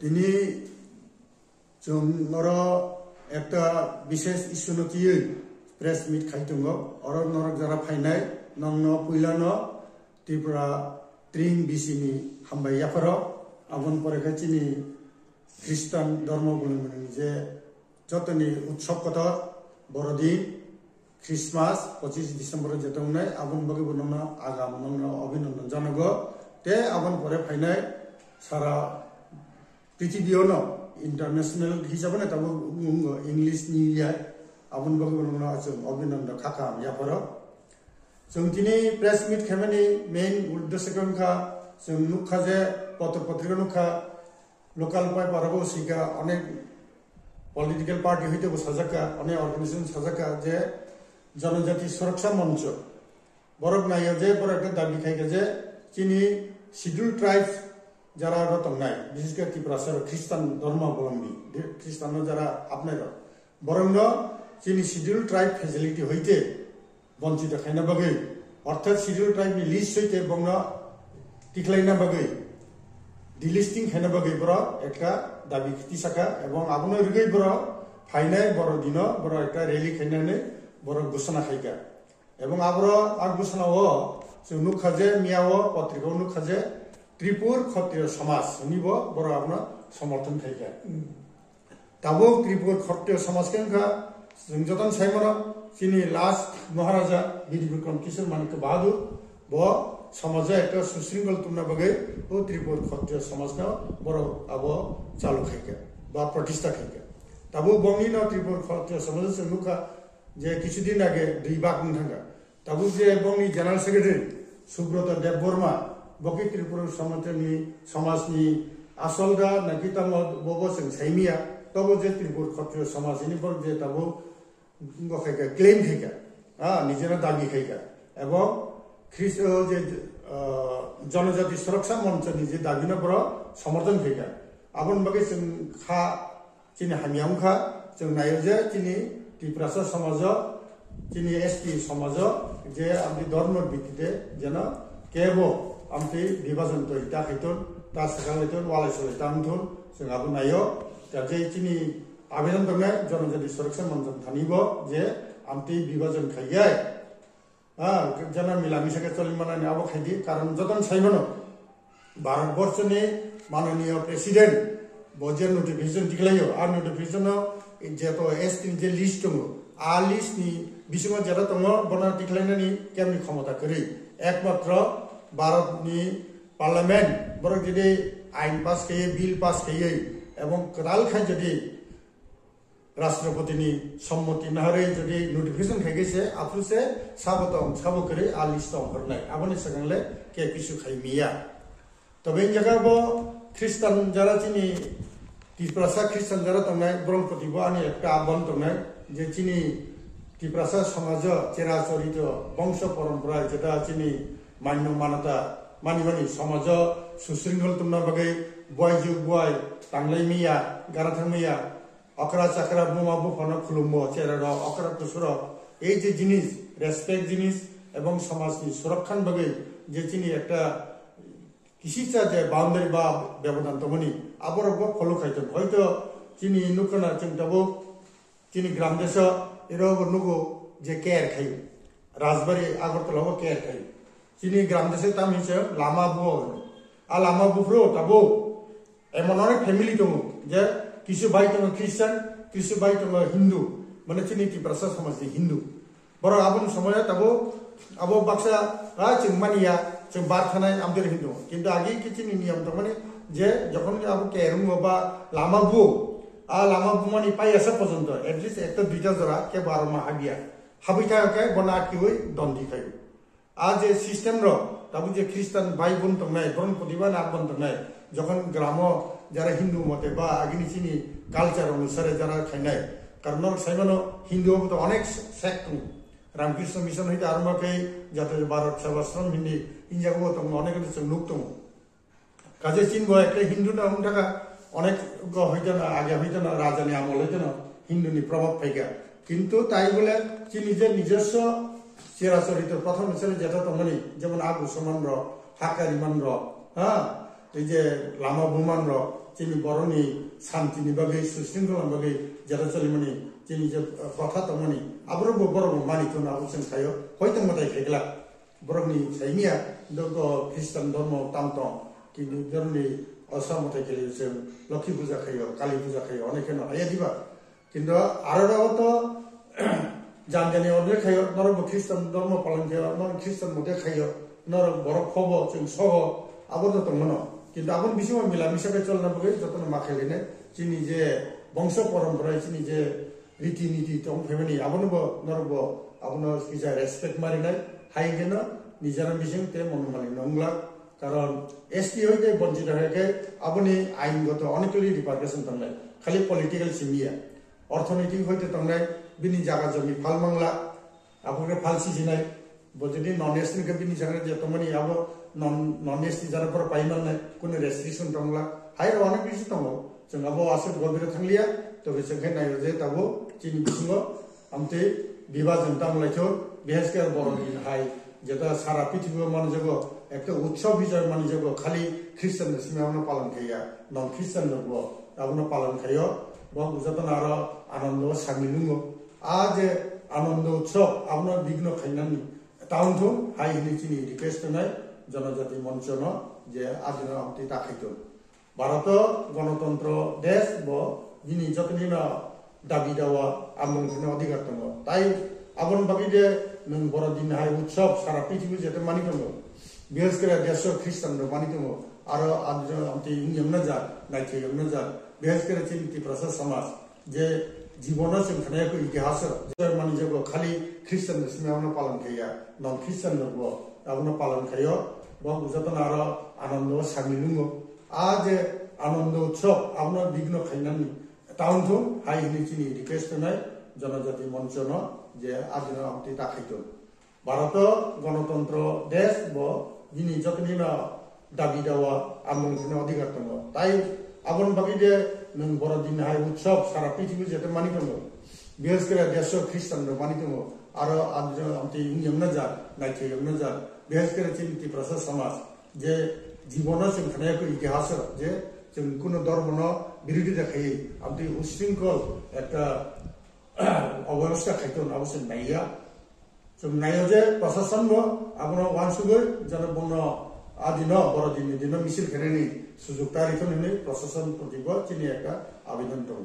তিনি जोंनो একটা বিশেষ ইস্যুনকি প্রেস মিট খাইতঙ্গ অরন নরক যারা ফাইনাই নংন পুইলানো ত্রিপুরা ত্রিং বিসিনি হামবাইয়াফর আবন পরে খাইচিনি খ্রিস্টান ধর্মগুলি যে যতনি উৎসব কথা বড়দিন খ্রিস্টমাস 25 ডিসেম্বর যেটা নাই আবন বগে বননা আগাম নংন অভিনন্দন জানাগ তে আবন পরে ফাইনাই সারা পৃথিবীও इंटरनेशनल हिसाबै नै तब इंग्लिश निउ इयार आबन बगुलना जों अभिनन्दन खाखा याफोर जों दिनै प्रेस मिट खामानि मेन उद्देश्यखा जों नुखा जे पत्र पत्रिका नुखा लोकल पाइ पारबो सिगा अनेक पलिटिकल पार्टी हইতে সাজাকা अनेक अर्गानाइजेशन সাজাকা যে জনজাতি সুরক্ষা মঞ্চ বরক নাইও যে বড় একটা দাবি খাইগে যে চিনি শিডিউল ট্রাইবস যারা রতন নাই বিশেষ করে ত্রিপুরা খ্রিস্টান ধর্মাবলম্বী খ্রিস্টান যারা আপনার বরং চিনি শিডিউল ট্রাইব ফেসিলিটি হইতে বঞ্চিত খাইনা বাগৈ অর্থাৎ শিডিউল ট্রাইবনি লিস্ট হইতে বংন টিকলাইনা বাগৈ ডিলিস্টিং খাইনা বাগৈ বড় একটা দাবি খিতি শাখা এবং আপনার রিগৈ বড় ফাইনাই বড় দিন বড় একটা র্যালি খাইনানে বড় ঘোষণা খাইকা এবং আবর আগ ঘোষণাও जों नुखाजे मियाव पत्रिकाव नुखाजे त्रिपुर क्षत्रिय समाज निब बड़ आपना समर्थन खाइका तब त्रिपुर क्षत्रिय समाज के जों जतन साइमन चिनी लास्ट महाराजा वीर विक्रम किशोर मानिक बहादुर ब समाज एक सुशृंखल तुमना बगे वो त्रिपुर क्षत्रिय समाज बड़ अब चालू खाइका बा प्रतिष्ठा खाइका तब बंगी त्रिपुर क्षत्रिय समाज जों नुखा जे किछुदिन आगे दुई बाग थांगा तब जे बंगी जनरल सेक्रेटारि सुब्रत देव बर्मा बकी त्रिपुरा समाजनि आसलदा नाकि तम बबो जों साइमिया तब जे त्रिपुर क्षत्रिय समाजनि बर जे तब गखाइका क्लेम खाइका निजेना दाबी खाइका एवं ख्रिस्ट जे जनजाति सुरक्षा मंचनि जे दाबिना बर समर्थन खाइका आबन बगे जों खा चिनि हामियावखा जों नायो जे चिनि त्रिपुरा समाज चिनि एसटी समाज जे आमनि धर्म भित्तिते जेन केबो आमति विभाजन तो इटा खैतन ता सकालैतन वालाइसलै तामथुन जों आबो नायो दा जे चिनि आवेदन दंनाय जनजाति सुरक्षा मंच थानिबो जे आमति विभाजन खाइयाय जना मिला मिसाके चलिमानानि आबो खाइदि कारण जतन साइमनो भारतवर्षनि माननीय प्रेसिडेंट बजेट नोटिफिकेशन दिखलायो आ नोटिफिकेशन जेतो एसटी जे लिस्ट दङ आ लिस्टनि बिसिङाव जेरा दङ बना दिखलायनानि केमनि क्षमता करि एकमात्र भारतनि पार्लियामेंट बरक जदि आइन पास खाइए बिल पास खाइए एवं कदाल खाइ जदि राष्ट्रपतिनि सम्मति नहरै जदि नोटिफिकेशन खाइगेसे आफुसे साबतम साबो करे आ लिस्ट ओंखारनाय आबनि सगांले के किसु खाइमिया तबे जगाबो ख्रिस्टान जारा चिनि त्रिपुरा ख्रिस्टान जारा तंनाय ब्रह्मपतिबो आनि एकटा आबन तंनाय जे चिनि त्रिपुरा समाज चेराचरित वंश परम्परा जेटा चिनि मान्य मानता मानि मानि समाज सुशृंखल तुमना बगे बयजु बय तांगलै मिया गाराथां मिया अकरा चक्रा बुमा बुफाना खुलुमबो चेरा अकरा कुसुर এই যে জিনিস রেসপেক্ট জিনিস এবং সমাজনি সুরক্ষান বগে যে চিনি একটা কিসিচা যে বাউন্ডারি বা ব্যবধান তমনি আবরব ফলো খাইতো হয়তো চিনি নুকনা চিন্তাবো চিনি গ্রাম দেশ এরব নুগো যে কেয়ার খাই রাজবাড়ি আগরতলাও কেয়ার খাই চিনি গ্রাম দেশে তাম হিসেবে লামা বুয়ো आ लामा बुफ्रो तबो एमन अनेक फैमिली दङ जे किसु बाय दङ ख्रिस्टान किसु बाय दङ हिन्दू माने चिनि त्रिपुरा समाजनि हिन्दू बर आबन समय तबो आबो बाक्सा जों मानिया जों बार थानाय आमदेर हिन्दू किन्तु आगे किचिनि नियम दं माने जे যখন आबो केरुङ बा लामा बु आ लामा बुमानि पाइयासा पर्यन्त एटलिस्ट একটা দুইটা জরা কে 12 মাহ হাবিয়া হাবিটাকে বনা কিওই দন্দি খাই आ जे सिस्टेम रो तबु जे ख्रिस्टान भाई बोन तंनाय बरन प्रतिबा ना बन तंनाय जखन ग्राम जारा हिन्दू मते बा आगिनि चिनि कालचार अनुसारे जारा खाइनाय कारण साइमानो हिन्दू तो अनेक सेक्ट रामकृष्ण मिशन हइते आरम्भ कै जाते भारत सेवाश्रम हिन्दी इनजागो तो अनेक जों लोक दङ काजे चिनबो एकटा हिन्दू ना उनटाका अनेक हइते ना आगे हइते ना राजानि आमल हइते ना हिन्दूनि प्रभाव फाइगा किन्तु ताई बोले चिनि जे নিজস্ব चेराचरित प्रथम हिसाबै जेटा तंगनि जेमन आगु समान र हाकारि मान र এই যে লামা বুমান যিনি বরণী শান্তিনি বাকি সুশৃঙ্খলার বাকি যেটা চলিমনি যিনি যে প্রথা তমনি আবরবো বরং মানিতো না আবুসেন খাইও হয়তো মতাই খাইগলা বরংনি সাইমিয়া দগ খ্রিস্টান ধর্ম তামতং কিন্তু ধরনি অসমতাই খেলে जों লক্ষ্মী পূজা খাইও কালী পূজা খাইও অনেকে নয় দিবা কিন্তু আরো তো জানজানি অনেক খাইও নরব খ্রিস্টান ধর্ম পালন খাইও নর খ্রিস্টান মধ্যে খাইও নর বড় খব जों সহ আবদ্ধ তমনো কিন্তু আপন বিষয় মিলামিশাকে চলনা বগে যতন মাখাইলেনে যিনি যে বংশ পরম্পরায় যিনি যে রীতিনীতি তং ফেমিনি আবনব নরব আপন কিজা রেসপেক্ট মারিনাই হাইগেন নিজের বিষয়তে মনোমালিন্য নংলা কারণ এসটি হইতে বঞ্চিত হয়ে আপনি আইনগত অনেকগুলি রিপার্কেশন থাকলে খালি পলিটিক্যাল সিমিয়া অর্থনৈতিক হইতে থাকলে বিনি জায়গা জমি ফাল মাংলা আপনাকে ফাল সিজিনাই যদি নন এসটিকে বিনি জায়গা যে তোমানি আবো নন এসটি যারা পর পাইমান নাই কোনো রেস্ট্রিকশন থাকলা হাইর অনেক কিছু দङ जों আবো আসে গভীরে থাকলিয়া তবে সেখানে নাই যে তাবো চিনি বিসঙ্গ আমতে বিভাজন তামলাইছো বিহেসকের বড় দিন হাই যেটা সারা পৃথিবী মানুষ একটা উৎসব হিসাবে মানুষ খালি খ্রিস্টান সিমেমন পালন খাইয়া নন খ্রিস্টান লোক আপন পালন খাইও এবং যতন আরো আনন্দ সামিলুঙ্গ আজ আনন্দ উৎসব আপনার বিঘ্ন খাইনানি টাউন হাই হিনি চিনি রিকোয়েস্ট নাই জনজাতি মঞ্চ যে আজ আমতে তাকাইতো ভারত গণতন্ত্র দেশ যিনি যতদিন দাবি দেওয়া আমন্ত্রণ অধিকার দङ তাই আপন ভাবি যে নং বড়দিন হাই উৎসব সারা পৃথিবী যেতে মানি দङ বিশেষ করে দেশ খ্রিস্টান মানি দङ আরো আমতে ইংলিশ যা নাইথে যা বিশেষ করে চিন্তি প্রসাদ সমাজ যে জীবন जों थानायको इतिहास मानि जगो खाली ख्रिस्टान सिमेमन पालन खाइया नन ख्रिस्टान लोग आपन पालन खाइयो এবং যতন আরো আনন্দ সামিলুঙ্গ আজ আনন্দ উৎসব আপনার বিঘ্ন খাইনানি টাউন হাই হিনি চিনি রিকোয়েস্ট নাই জনজাতি মঞ্চ যে আজ আমতে তাকাইতো ভারত গণতন্ত্র দেশ যিনি যতদিন দাবি দেওয়া আমন্ত্রণ অধিকার দङ তাই আপন ভাবি যে নং বড়দিন হাই উৎসব সারা পৃথিবী যেতে মানি দङ বিশেষ করে দেশ খ্রিস্টান মানি দङ আরো আমতে ইংলিশ যা নাইথে যা বিশেষ করে চিন্তি প্রসাদ সমাজ যে জীবন जों थानायको इतिहास যে जों কোনো ধর্ম বিরোধিতা খাই আমতে উশৃঙ্খল একটা অবস্থা খাইতো অবশ্যই নাইয়া जों नायो जे प्रशासन আপনার ওয়ানসুগৈ যেন বন্য আদিন বড়দিন দিন মিছিল খেলেনি সুযোগ তারিখ প্রশাসন প্রতিব চিনি একটা আবেদন দङ